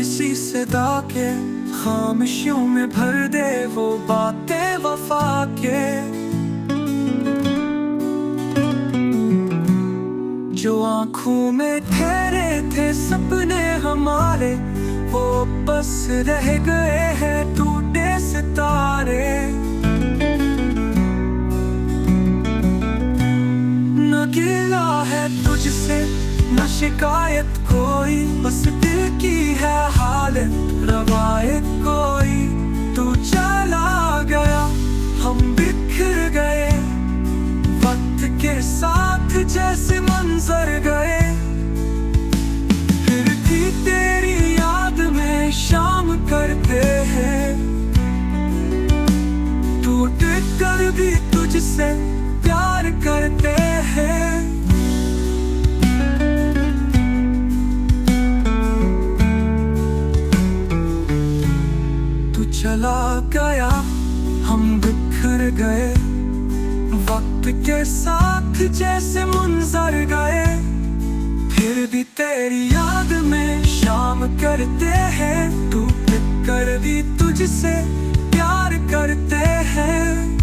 किसी सदा के, खामोशियों में भर दे वो बातें वफा के। जो आँखों में ठहरे थे सपने हमारे, वो बस रह गए हैं टूटे सितारे। न गिला है तुझसे न शिकायत कोई, बस दिल की है हालत रवायत कोई। तू चला गया हम बिखर गए, वक्त के साथ जैसे मंजर गए। फिर भी तेरी याद में शाम करते हैं, टूट कर भी तुझसे प्यार करते हैं। तू चला गया हम बिखर गए, वक्त के साथ जैसे मंजर गए। फिर भी तेरी याद में शाम करते हैं, टूट कर भी तुझसे प्यार करते हैं।